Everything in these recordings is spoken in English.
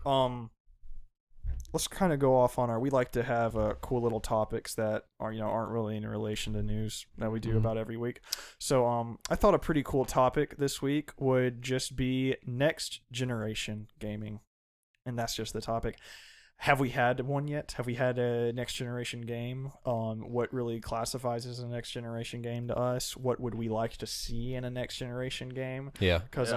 let's kind of go off on we like to have cool little topics that aren't really in relation to news that we do about every week. So I thought a pretty cool topic this week would just be next generation gaming, and that's just the topic. Have we had one yet? Have we had a next generation game? What really classifies as a next generation game to us? What would we like to see in a next generation game? Yeah. Because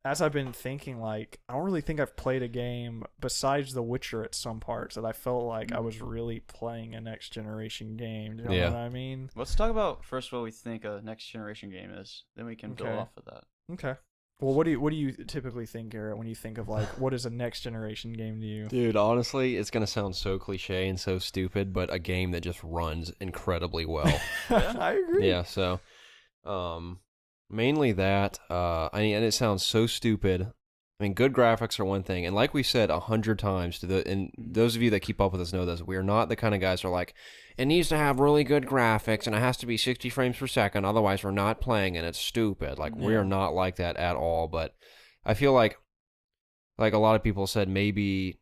as I've been thinking, like, I don't really think I've played a game besides The Witcher at some parts that I felt like I was really playing a next generation game. Do you know what I mean? Let's talk about first what we think a next generation game is. Then we can build off of that. Okay. Well, what do you typically think, Garrett, when you think of, like, what is a next generation game to you? Dude, honestly, it's going to sound so cliche and so stupid, but a game that just runs incredibly well. I agree. Yeah, so mainly that. And it sounds so stupid. I mean, good graphics are one thing, and like we said 100 times, and those of you that keep up with us know this, we are not the kind of guys who are like, it needs to have really good graphics, and it has to be 60 frames per second, otherwise we're not playing, and it's stupid. Like, we are not like that at all, but I feel like a lot of people said maybe,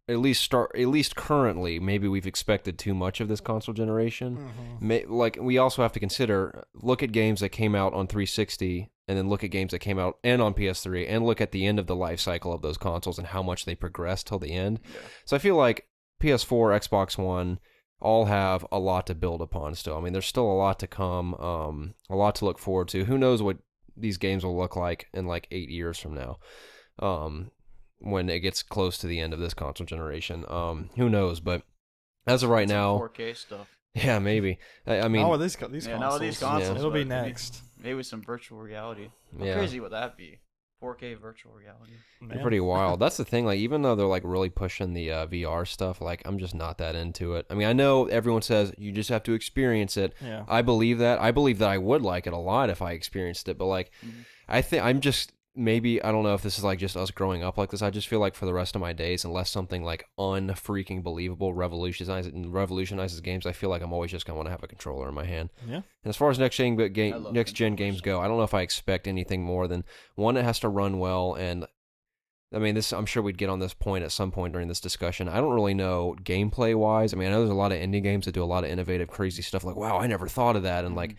at least currently, maybe we've expected too much of this console generation. Like, we also have to consider, look at games that came out on 360, and then look at games that came out and on PS3, and look at the end of the life cycle of those consoles and how much they progressed till the end. Yeah. So I feel like PS4, Xbox One all have a lot to build upon still. I mean, there's still a lot to come, a lot to look forward to. Who knows what these games will look like in like 8 years from now, when it gets close to the end of this console generation. Who knows? But as of right now, 4K stuff. Yeah, maybe. I mean, these consoles. Now these consoles, it'll be next. Maybe some virtual reality. How crazy would that be? 4K virtual reality. Man. Pretty wild. That's the thing. Like, even though they're like really pushing the VR stuff, like, I'm just not that into it. I mean, I know everyone says you just have to experience it. Yeah. I believe that. I believe that I would like it a lot if I experienced it. But like, I think I'm just. Maybe, I don't know if this is like just us growing up like this. I just feel like for the rest of my days, unless something like unfreaking believable revolutionizes games, I feel like I'm always just going to want to have a controller in my hand. Yeah. And as far as next gen games go, I don't know if I expect anything more than one that has to run well. And I mean, I'm sure we'd get on this point at some point during this discussion. I don't really know gameplay wise. I mean, I know there's a lot of indie games that do a lot of innovative, crazy stuff. Like, wow, I never thought of that. And like,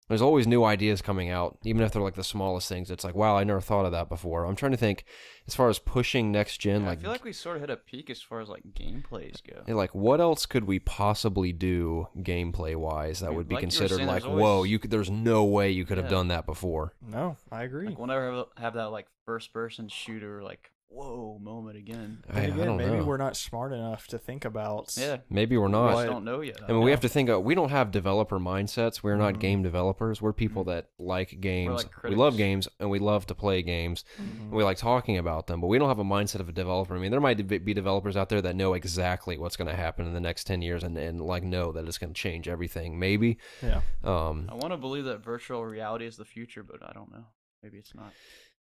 there's always new ideas coming out, even if they're like the smallest things. It's like, wow, I never thought of that before. I'm trying to think, as far as pushing next gen, I feel like we sort of hit a peak as far as like gameplays go. Like, what else could we possibly do gameplay wise that would be considered like, whoa, there's no way you could have done that before. No, I agree. Like, we'll never have that like first person shooter like whoa moment again. Maybe we're not smart enough to think about. Yeah, maybe we're not. We just don't know yet. I mean, we have to think. We don't have developer mindsets. We're not game developers. We're people that like games. We love games and we love to play games. We like talking about them, but we don't have a mindset of a developer. I mean, there might be developers out there that know exactly what's going to happen in the next 10 years and like know that it's going to change everything. Maybe. Yeah. I want to believe that virtual reality is the future, but I don't know. Maybe it's not.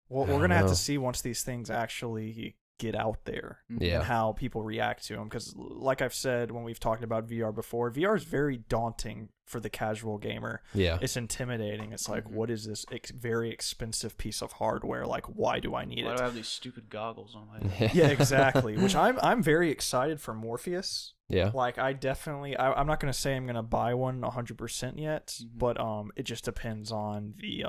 Well, we're going to have to see once these things actually get out there and how people react to them. Because like I've said when we've talked about VR before, VR is very daunting for the casual gamer. Yeah. It's intimidating. It's like, what is this very expensive piece of hardware? Like, why do I need it? Why do I have these stupid goggles on my head? Yeah, exactly. Which I'm very excited for Morpheus. Yeah. Like, I'm not going to say I'm going to buy one 100% yet, but it just depends on the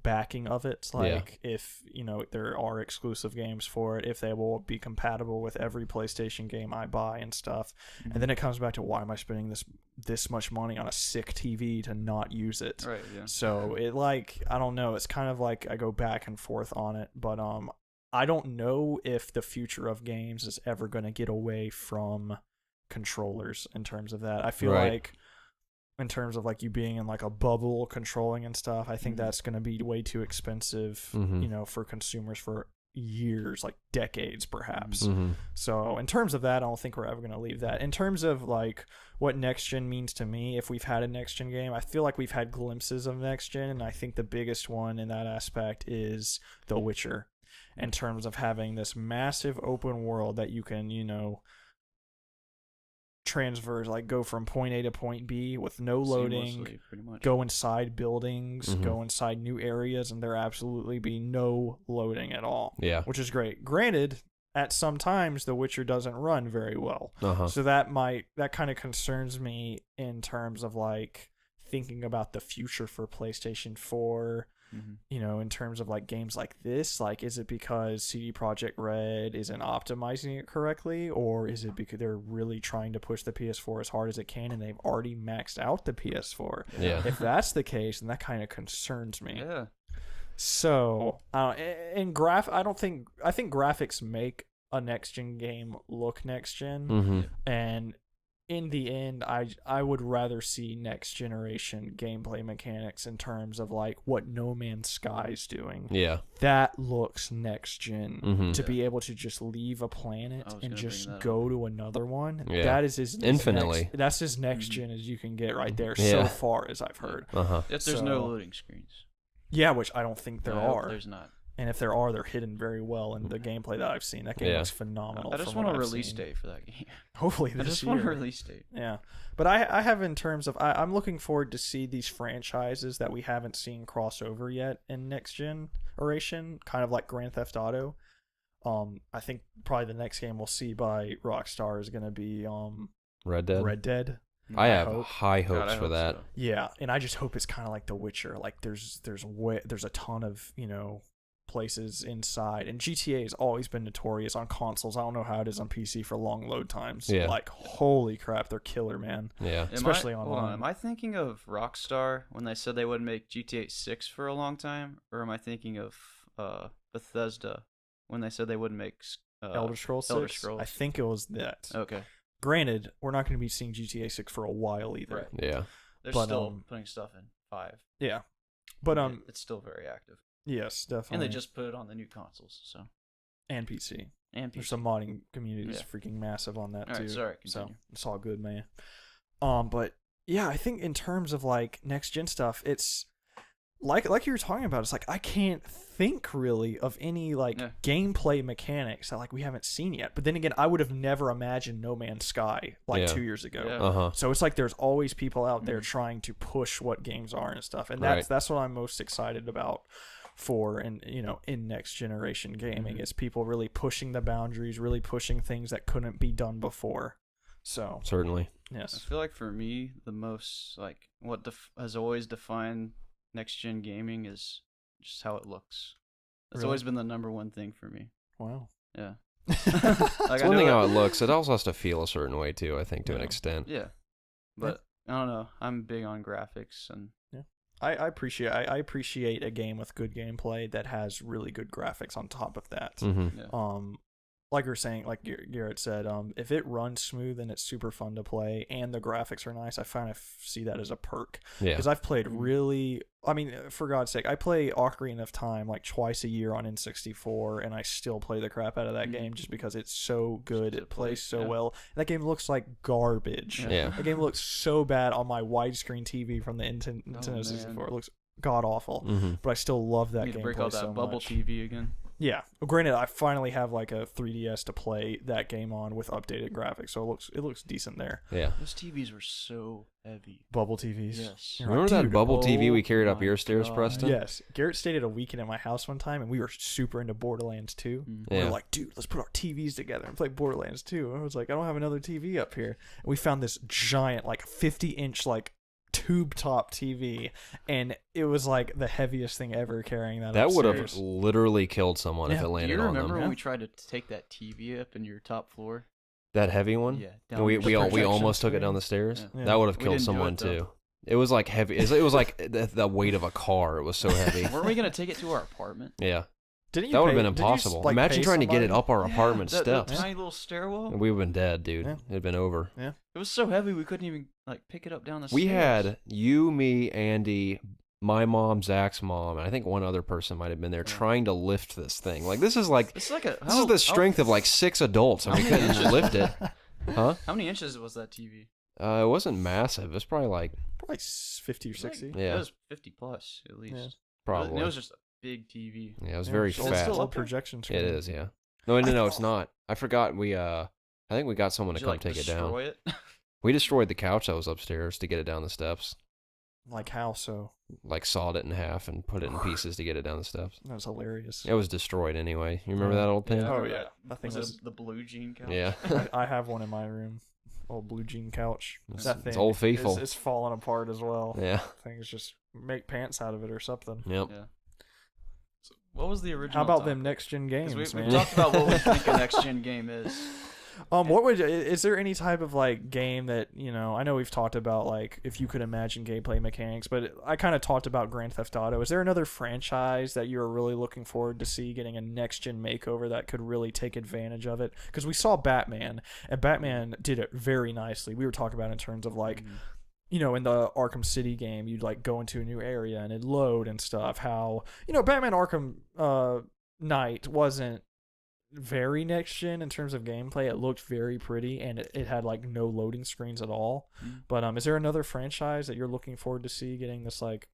backing of it, like if there are exclusive games for it, if they will be compatible with every PlayStation game I buy and stuff. And then it comes back to, why am I spending this much money on a sick TV to not use it? Right. Yeah. So it, like, I don't know, it's kind of like I go back and forth on it, but I don't know if the future of games is ever going to get away from controllers in terms of that. I feel like in terms of like you being in like a bubble controlling and stuff, I think that's going to be way too expensive, for consumers for years, like decades perhaps. So in terms of that, I don't think we're ever going to leave that. In terms of like what next gen means to me, if we've had a next gen game, I feel like we've had glimpses of next gen, and I think the biggest one in that aspect is The Witcher, in terms of having this massive open world that you can, transfers, like go from point A to point B with no loading, go inside buildings, go inside new areas, and there absolutely be no loading at all. Yeah. Which is great. Granted, at some times The Witcher doesn't run very well. So that kind of concerns me in terms of like thinking about the future for PlayStation 4. You know, in terms of like games like this, like, is it because CD Projekt Red isn't optimizing it correctly, or is it because they're really trying to push the PS4 as hard as it can and they've already maxed out the PS4? Yeah. If that's the case, then that kind of concerns me. Yeah. So, I think graphics make a next gen game look next gen, and in the end, I would rather see next generation gameplay mechanics in terms of like what No Man's Sky's doing. Yeah. That looks next gen. To be able to just leave a planet and just go to another one. Yeah. That is his Infinitely. That's as next gen as you can get right there so far as I've heard. If there's no loading screens. Yeah, which I don't think there are. There's not. And if there are, they're hidden very well in the gameplay that I've seen. That game looks phenomenal. I just want a release date for that game. Hopefully this year. I just want a release date. Yeah. But I have in terms of... I'm looking forward to see these franchises that we haven't seen cross over yet in next generation, kind of like Grand Theft Auto. I think probably the next game we'll see by Rockstar is going to be Red Dead. Red Dead. I have high hopes for that. So. Yeah, and I just hope it's kind of like The Witcher. Like there's a ton of, you know, places inside, and GTA has always been notorious on consoles. I don't know how it is on PC for long load times. Yeah. Like holy crap, they're killer, man. Yeah. Especially online. Hold on, am I thinking of Rockstar when they said they would make GTA 6 for a long time, or am I thinking of Bethesda when they said they wouldn't make Elder Scrolls 6? Elder Scrolls. I think it was that. Okay. Granted, we're not going to be seeing GTA 6 for a while either. Right. Yeah. They're But, still putting stuff in 5. Yeah. But it's still very active. yes, definitely. And they just put it on the new consoles, so. and PC. And PC. There's some modding communities freaking massive on that too. Sorry, so continue. it's all good, man. But yeah, I think in terms of like next gen stuff, it's like you were talking about. It's like I can't think really of any like gameplay mechanics that like we haven't seen yet. But then again, I would have never imagined No Man's Sky like 2 years ago. Yeah. So it's like there's always people out there trying to push what games are and stuff, and that's what I'm most excited about for, and you know, in next generation gaming is people really pushing the boundaries, really pushing things that couldn't be done before. So Certainly. yes, I feel like for me, the most like what has always defined next gen gaming is just how it looks. That's Really? always been the number one thing for me. wow. Yeah. It's one thing how it looks. It also has to feel a certain way too, I think, to an extent. Yeah. But I don't know. I'm big on graphics, and I appreciate a game with good gameplay that has really good graphics on top of that. Mm-hmm. Like you're saying, like Garrett said, if it runs smooth and it's super fun to play and the graphics are nice, I kind of see that as a perk. Yeah. Because I've played for God's sake, I play Ocarina of Time like twice a year on N64, and I still play the crap out of that game just because it's so good. It plays so well. That game looks like garbage. Yeah. That game looks so bad on my widescreen TV from the Nintendo 64. It looks god awful, but I still love that need to game. break out that bubble much. TV again. Yeah. Well, granted, I finally have like a 3DS to play that game on with updated graphics, so it looks decent there. Yeah. Those TVs were so heavy. Bubble TVs. Yes. Remember that bubble TV we carried up your stairs, Preston? Yes. Garrett stayed at a weekend at my house one time, and we were super into Borderlands 2. We were like, dude, let's put our TVs together and play Borderlands 2. And I was like, I don't have another TV up here. And we found this giant, like 50-inch, like tube top TV, and it was like the heaviest thing ever carrying that. That would have upstairs. literally killed someone if it landed on them. Do you remember when we tried to take that TV up in your top floor? That heavy one? Yeah. And we almost took it down the stairs. Yeah. That would have We killed didn't do someone it, though. too. It was like heavy. It was like the weight of a car. It was so heavy. Weren't we gonna take it to our apartment? Yeah. Didn't you That would have pay- been did you, impossible. like, Imagine pay trying to get it somebody? up our apartment that steps. tiny little stairwell. We would have been dead, dude. Yeah. It'd been over. Yeah. It was so heavy we couldn't even like pick it up down the stairs. We had you, me, Andy, my mom, Zach's mom, and I think one other person might have been there trying to lift this thing. Like this is the strength of like 6 adults, and we couldn't lift it. Huh? How many inches was that TV? It wasn't massive. It was probably like 50 or 60. Yeah. It was 50 plus at least. Yeah. probably. It was just a big TV. Yeah, it was very Is it fat. still Full up there? projection screen. It is, yeah. No, it's not. I forgot. I think we got someone Did to you, come take it down. destroy it? We destroyed the couch that was upstairs to get it down the steps. Like how so? Like sawed it in half and put it in pieces to get it down the steps. That was hilarious. It was destroyed anyway. You remember that old thing? Oh, remember yeah. that. That thing Was was- it the blue jean couch? Yeah. I have one in my room. Old blue jean couch. It's- That it's thing old faithful. It's falling apart as well. Yeah. Things just make pants out of it or something. Yep. Yeah. So what was the original? How about topic? them next gen 'Cause games, we man? talked about what we think a next gen game is. What would is there any type of like game that I know we've talked about like if you could imagine gameplay mechanics, but I kind of talked about Grand Theft Auto. Is there another franchise that you're really looking forward to see getting a next gen makeover that could really take advantage of it? Because we saw Batman, and Batman did it very nicely. We were talking about in terms of like. In the Arkham City game, you'd like go into a new area and it'd load and stuff. How Batman Arkham Knight wasn't very next gen in terms of gameplay. It looked very pretty and it had like no loading screens at all. But is there another franchise that you're looking forward to see getting this like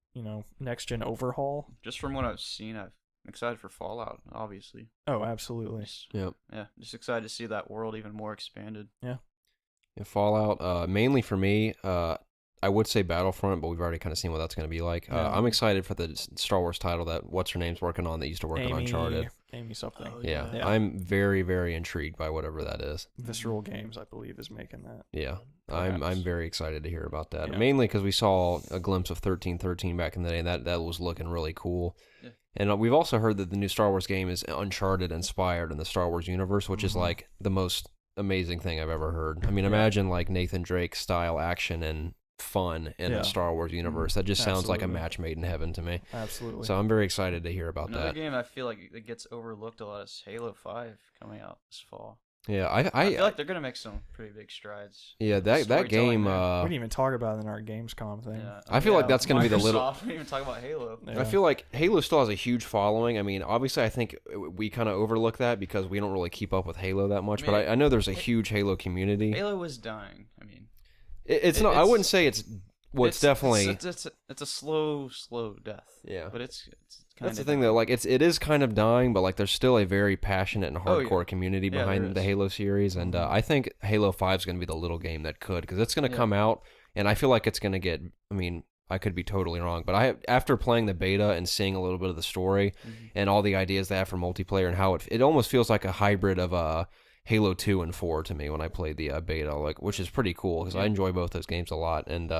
next gen overhaul? Just from what I've seen, I'm excited for Fallout. Obviously. Oh, absolutely. Yep. Yeah, just excited to see that world even more expanded. Yeah, Fallout. Mainly for me. I would say Battlefront, but we've already kind of seen what that's going to be like. Yeah. I'm excited for the Star Wars title that what's-her-name's working on that used to work on Uncharted. Amy something. Oh, Yeah. Yeah. I'm very, very intrigued by whatever that is. Visceral Games, I believe, is making that. Yeah, Perhaps. I'm very excited to hear about that. Yeah. Mainly because we saw a glimpse of 1313 back in the day, and that was looking really cool. Yeah. And we've also heard that the new Star Wars game is Uncharted inspired in the Star Wars universe, which is like the most amazing thing I've ever heard. I mean, imagine like Nathan Drake style action and fun in Yeah. a Star Wars universe. That just sounds like a Absolutely. match made in heaven to me. Absolutely. So I'm very excited to hear about Another that. game I feel like that gets overlooked a lot is Halo 5 coming out this fall. Yeah, I feel like they're gonna make some pretty big strides. yeah, that Storytelling game. there. we didn't even talk about it in our Gamescom thing. Yeah. I feel like that's gonna be the little- Microsoft didn't even talk about Halo. Yeah. I feel like Halo still has a huge following. I mean, obviously, I think we kind of overlook that because we don't really keep up with Halo that much. I mean, but I know there's a huge Halo community. Halo was dying. I mean, It's not. I wouldn't say it's. Well, it's definitely. it's a slow death. Yeah. But it's That's the thing though. Like it is kind of dying, but like there's still a very passionate and Oh, yeah. hardcore community Yeah, behind there the is. Halo series, and I think Halo 5 is going to be the little game that could, because it's going to Yeah. come out, and I feel like it's going to get. I mean, I could be totally wrong, but after playing the beta and seeing a little bit of the story and all the ideas they have for multiplayer and how it almost feels like a hybrid of Halo 2 and 4 to me when I played the beta, like, which is pretty cool because I enjoy both those games a lot, and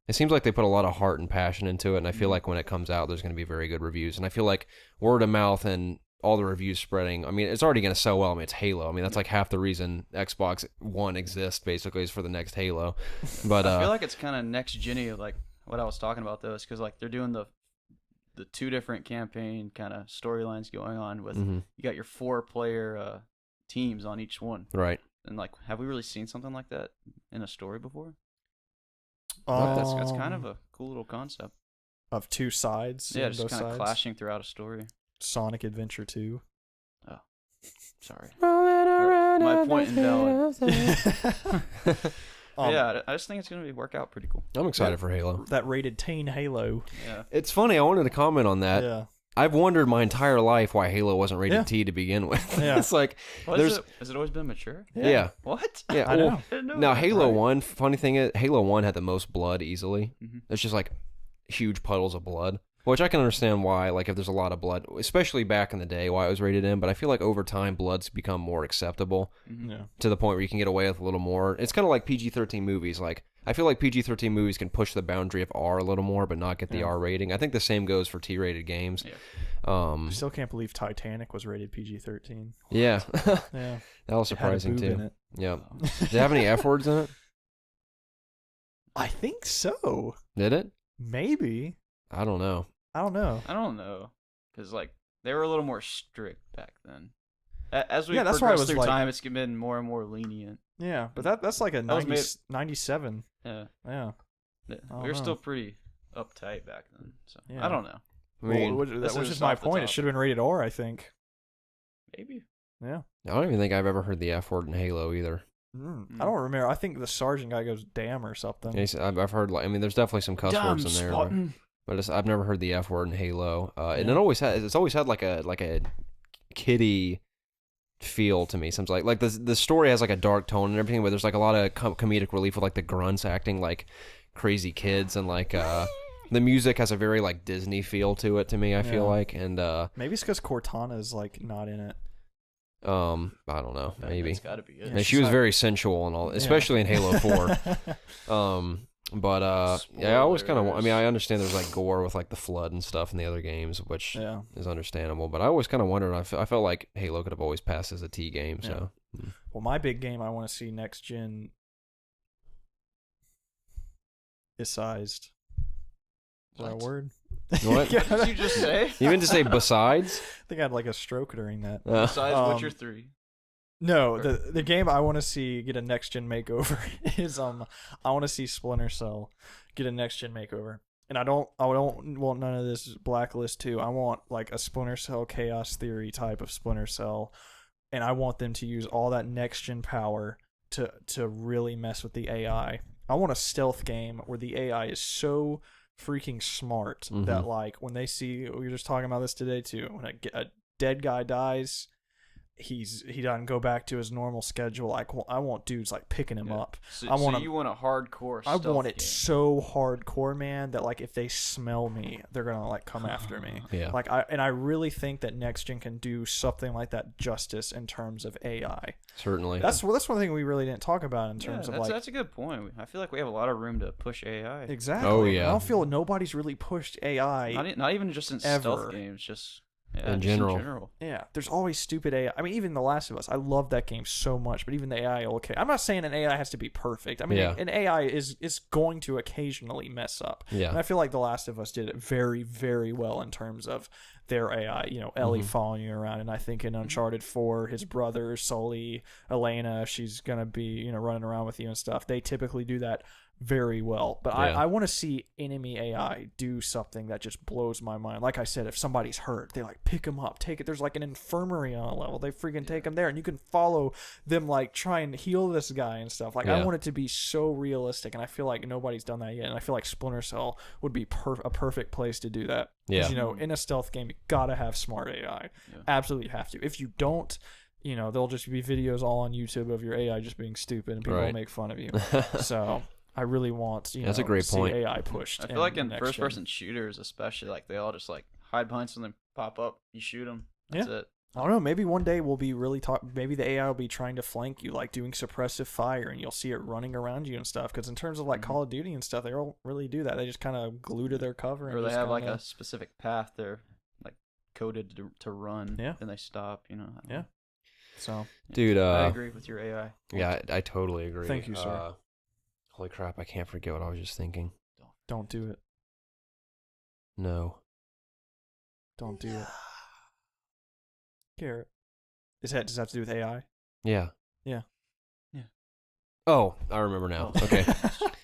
it seems like they put a lot of heart and passion into it, and I feel like when it comes out, there's going to be very good reviews, and I feel like word of mouth and all the reviews spreading, I mean, it's already going to sell well. I mean, it's Halo. I mean, that's like half the reason Xbox One exists, basically, is for the next Halo. But I feel like it's kind of next gen-y, like what I was talking about though, is because like they're doing the two different campaign kind of storylines going on with you got your 4-player teams on each one, right. and like have we really seen something like that in a story before? That's kind of a cool little concept. Of two sides. Yeah, on just both kind of sides. clashing throughout a story. Sonic Adventure 2. Sorry. My point invalid. Yeah, I just think it's gonna work out pretty cool. I'm excited for Halo. That rated teen Halo. Yeah. It's funny, I wanted to comment on that. Yeah. I've wondered my entire life why Halo wasn't rated Yeah. T to begin with. Yeah. It's like, What there's... is it? Has it always been mature? Yeah. What? Yeah, I well, know. I didn't know Now, that. Halo Right. 1, funny thing is, Halo 1 had the most blood easily. Mhm. It's just like huge puddles of blood, which I can understand why, like if there's a lot of blood, especially back in the day, why it was rated M, but I feel like over time, blood's become more acceptable Yeah. to the point where you can get away with a little more. It's kind of like PG-13 movies. Like, I feel like PG-13 movies can push the boundary of R a little more, but not get the Yeah. R rating. I think the same goes for T-rated games. Yeah. I still can't believe Titanic was rated PG-13. Yeah. Yeah. That was It had a surprising boob in too. it. Yeah. Did it have any F words in it? I think so. Did it? Maybe. I don't know. I don't know. I don't know, because like they were a little more strict back then. As we Yeah, that's why I progress was through like- time, it's been more and more lenient. Yeah, but that's like a That was 90, 97. Yeah, Yeah. yeah. I don't We were know. still pretty uptight back then. So Yeah. I don't know. I mean, Well, this that was is just my off the point. It top. should have been rated R, I think. Maybe. Yeah. I don't even think I've ever heard the F word in Halo either. I don't remember. I think the sergeant guy goes damn or something. I've heard, like, I mean, there's definitely some cuss words in there, but I've never heard the F word in Halo. And it's always had like a kiddie feel to me. Seems like the story has like a dark tone and everything, but there's like a lot of comedic relief with like the grunts acting like crazy kids and like the music has a very like Disney feel to it to me. I feel like, and maybe it's because Cortana's like not in it. I don't know, maybe It's got to be it. and she was very sensual and all, especially in Halo 4. But I always kind of, I mean, I understand there's like gore with like the flood and stuff in the other games, which is understandable. But I always kind of wondered. I felt like Halo could have always passed as a T game. So, well, my big game I want to see next gen is sized. Is that a word? What? What did you just say? You meant to say besides? I think I had like a stroke during that. Besides Witcher 3. No, the game I want to see get a next gen makeover is I want to see Splinter Cell get a next gen makeover, and I don't want none of this Blacklist 2. I want like a Splinter Cell Chaos Theory type of Splinter Cell, and I want them to use all that next gen power to really mess with the AI. I want a stealth game where the AI is so freaking smart that like when they see, we were just talking about this today too, when a dead guy dies, he doesn't go back to his normal schedule. I want dudes like picking him up. So you want a hardcore I want it game. so hardcore, man, that like if they smell me, they're gonna like come after me. Yeah. Like I really think that next gen can do something like that justice in terms of AI. Certainly. That's one thing we really didn't talk about in terms of like. That's a good point. I feel like we have a lot of room to push AI. Exactly. Oh yeah. I don't feel nobody's really pushed AI. Not even just in stealth games, just. Yeah, in general. Yeah, there's always stupid AI. I mean, even The Last of Us, I love that game so much, but even the AI, okay. I'm not saying an AI has to be perfect. I mean, an AI is going to occasionally mess up. Yeah. And I feel like The Last of Us did it very, very well in terms of their AI. You know, Ellie following you around, and I think in Uncharted 4, his brother, Sully, Elena, she's going to be, running around with you and stuff. They typically do that very well, but I want to see enemy AI do something that just blows my mind. Like I said, if somebody's hurt, they like pick them up, take it. There's like an infirmary on a level. They freaking take them there, and you can follow them like try and heal this guy and stuff. Like I want it to be so realistic, and I feel like nobody's done that yet. And I feel like Splinter Cell would be a perfect place to do that. Yeah, in a stealth game, you gotta have smart AI. Yeah. Absolutely have to. If you don't, there'll just be videos all on YouTube of your AI just being stupid, and people will make fun of you. So. I really want, that's a great point. AI pushed. I feel like in first-person shooters, especially, like they all just like hide behind something, pop up, you shoot them. That's it. I don't know. Maybe one day we'll be really maybe the AI will be trying to flank you, like doing suppressive fire, and you'll see it running around you and stuff. Because in terms of like Call of Duty and stuff, they don't really do that. They just kind of glue to their cover. Or they have like a specific path they're like coded to run. Yeah. And they stop. Yeah. So, dude, I agree with your AI. Yeah, I totally agree. Thank you, sir. Holy crap, I can't forget what I was just thinking. Don't do it. No. Don't do it. Garrett. Does that have to do with AI? Yeah. Yeah. Oh, I remember now. Okay.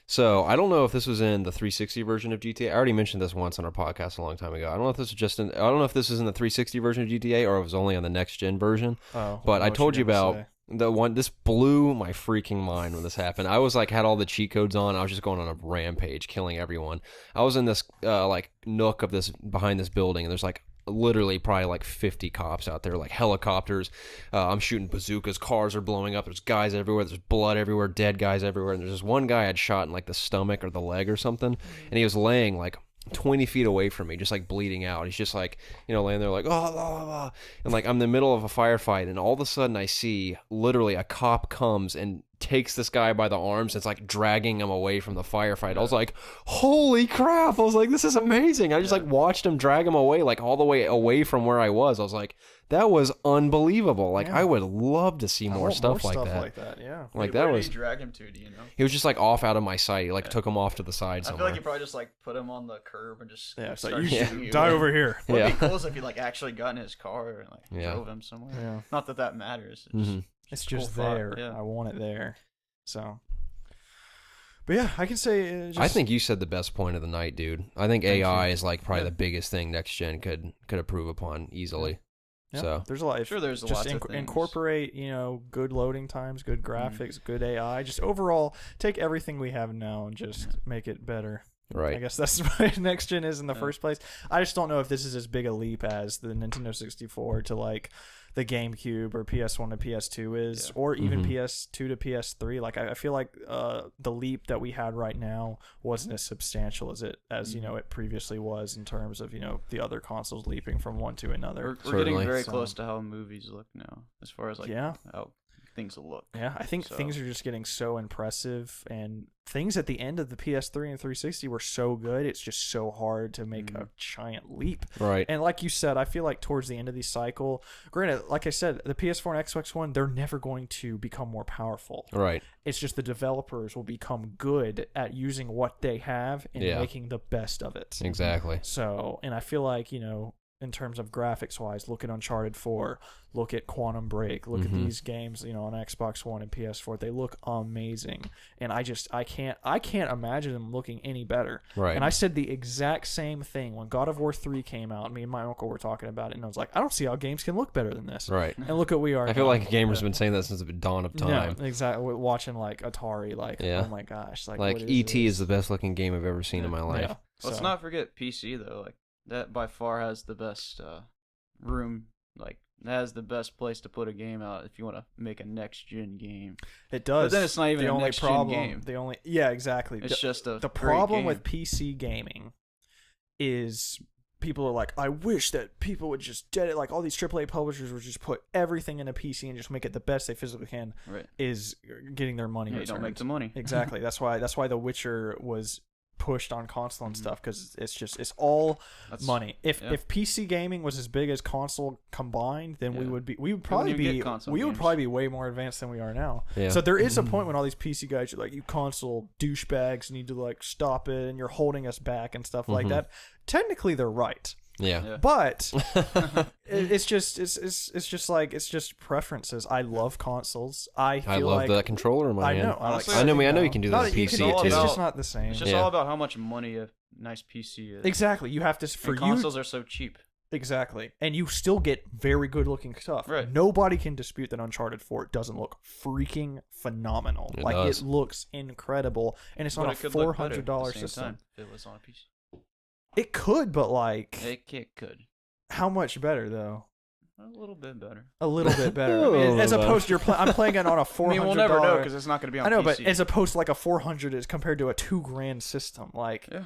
So, I don't know if this was in the 360 version of GTA. I already mentioned this once on our podcast a long time ago. I don't know if this is I don't know if this is in the 360 version of GTA or if it was only on the next gen version. Oh. But I told you about this blew my freaking mind when this happened. I was like, had all the cheat codes on. I was just going on a rampage, killing everyone. I was in this like nook of this behind this building, and there's like literally probably like 50 cops out there, like helicopters. I'm shooting bazookas. Cars are blowing up. There's guys everywhere. There's blood everywhere. Dead guys everywhere. And there's this one guy I'd shot in like the stomach or the leg or something, and he was laying like 20 feet away from me, just like bleeding out. He's just like, laying there like, oh, blah, blah, blah. And like I'm in the middle of a firefight, and all of a sudden I see literally a cop comes and takes this guy by the arms. It's like dragging him away from the firefight. I was like, holy crap. I was like, this is amazing. I just like watched him drag him away, like all the way away from where I was. I was like, that was unbelievable. Like I would love to see more stuff like that. Yeah. Like where that did was. he drag him to? Do you know? He was just like off out of my sight. He like took him off to the side somewhere. I feel like he probably just like put him on the curb and just it's like, you die over here. It'd be cool if he like actually got in his car and like drove him somewhere. Yeah. Not that matters. It's just there. I want it there. So, but yeah, I can say. I think you said the best point of the night, dude. I think AI is like probably the biggest thing next gen could improve upon easily. Yeah. So there's a lot. There's just lots of things. Incorporate, good loading times, good graphics, good AI. Just overall, take everything we have now and just make it better. Right. I guess that's what next gen is in the first place. I just don't know if this is as big a leap as the Nintendo 64 to like the GameCube or PS1 to PS2 is, or even PS2 to PS3. Like I feel like the leap that we had right now wasn't as substantial as it previously was in terms of the other consoles leaping from one to another. We're getting very close to how movies look now, as far as how things will look. Yeah, I think things are just getting so impressive, and things at the end of the PS3 and 360 were so good. It's just so hard to make a giant leap. Right. And like you said, I feel like towards the end of the cycle, granted, like I said, the PS4 and Xbox One, they're never going to become more powerful. Right. It's just the developers will become good at using what they have and making the best of it. Exactly. So, and I feel like, in terms of graphics wise, look at Uncharted 4, look at Quantum Break, look at these games, on Xbox One and PS4. They look amazing. And I can't imagine them looking any better. Right. And I said the exact same thing when God of War 3 came out. Me and my uncle were talking about it, and I was like, I don't see how games can look better than this. Right. And look at we are. I feel like gamers have been saying that since the dawn of time. Yeah, exactly. Watching like Atari, oh my gosh. Like E.T. is the best looking game I've ever seen in my life. Yeah. Let's not forget PC though. Like that by far has the best room. Like that has the best place to put a game out if you want to make a next gen game. It does. But then it's not even the a only next problem. gen game. Exactly. It's just a the great problem game. with PC gaming is people are like, I wish that people would just get it. Like all these AAA publishers would just put everything in a PC and just make it the best they physically can. Right. Is getting their money returned. You don't make the money. Exactly. That's why The Witcher was pushed on console and stuff, because it's all money. If PC gaming was as big as console combined, then we would probably be way more advanced than we are now. Yeah. So there is a point when all these PC guys are like, you console douchebags need to like stop it, and you're holding us back and stuff like that. Technically, they're right. Yeah. But it's just preferences. I love consoles. I love the controller in my hand. I know you can do that on PC too. It's just not the same. It's just all about how much money a nice PC is. Exactly. You have to consoles are so cheap. Exactly. And you still get very good looking stuff. Right. Nobody can dispute that Uncharted 4 doesn't look freaking phenomenal. It looks incredible, and it's on a $400 system. If it was on a PC. It could, but it could. How much better though? A little bit better. A little bit better. As opposed to I'm playing it on a $400. We'll never know because it's not going to be on PC. I know, but as opposed to like a $400 is compared to a $2,000 system.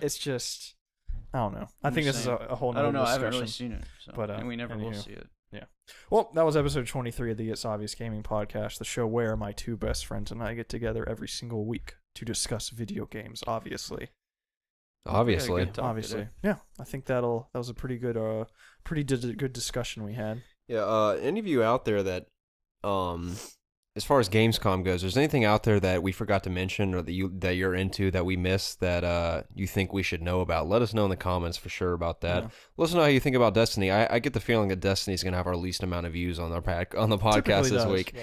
It's just, I don't know. I think this is a whole nother discussion. I don't know. I haven't really seen it, and we never will see it. Yeah. Well, that was episode 23 of the It's Obvious Gaming Podcast, the show where my two best friends and I get together every single week to discuss video games. Obviously. Yeah, I think that was a pretty good good discussion we had. Yeah, any of you out there that as far as Gamescom goes, there's anything out there that we forgot to mention or that you're into that we missed that you think we should know about? Let us know in the comments for sure about that. Yeah. Let us know how you think about Destiny. I get the feeling that Destiny's going to have our least amount of views on the podcast this week.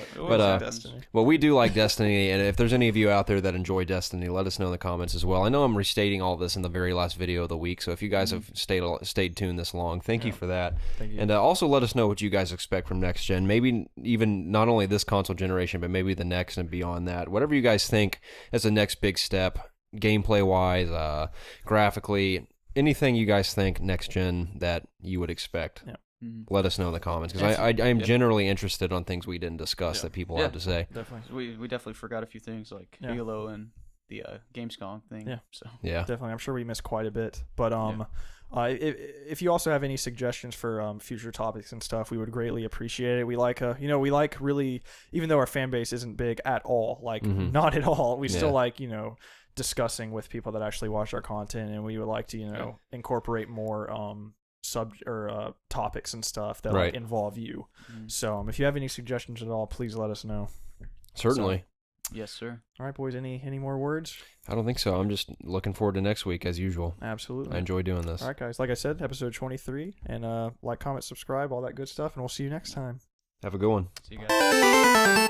But we do like Destiny, and if there's any of you out there that enjoy Destiny, let us know in the comments as well. I know I'm restating all this in the very last video of the week, so if you guys have stayed tuned this long, thank you for that. Thank you. And also let us know what you guys expect from next gen. Maybe even not only this console generation, but maybe the next and beyond that. Whatever you guys think is the next big step, gameplay-wise, graphically, anything you guys think next gen that you would expect. Yeah. Let us know in the comments, because I am generally interested on things we didn't discuss that people have to say. Definitely. We definitely forgot a few things like Halo and the Gamescom thing. Yeah. So definitely. I'm sure we missed quite a bit, but if you also have any suggestions for future topics and stuff, we would greatly appreciate it. We like really, even though our fan base isn't big at all, not at all, we still like discussing with people that actually watch our content, and we would like to incorporate more topics and stuff that involve you. So if you have any suggestions at all, please let us know. Certainly. Yes, sir. All right, boys. Any more words? I don't think so. I'm just looking forward to next week as usual. Absolutely. I enjoy doing this. All right, guys. Like I said, episode 23, and like, comment, subscribe, all that good stuff, and we'll see you next time. Have a good one. See you guys.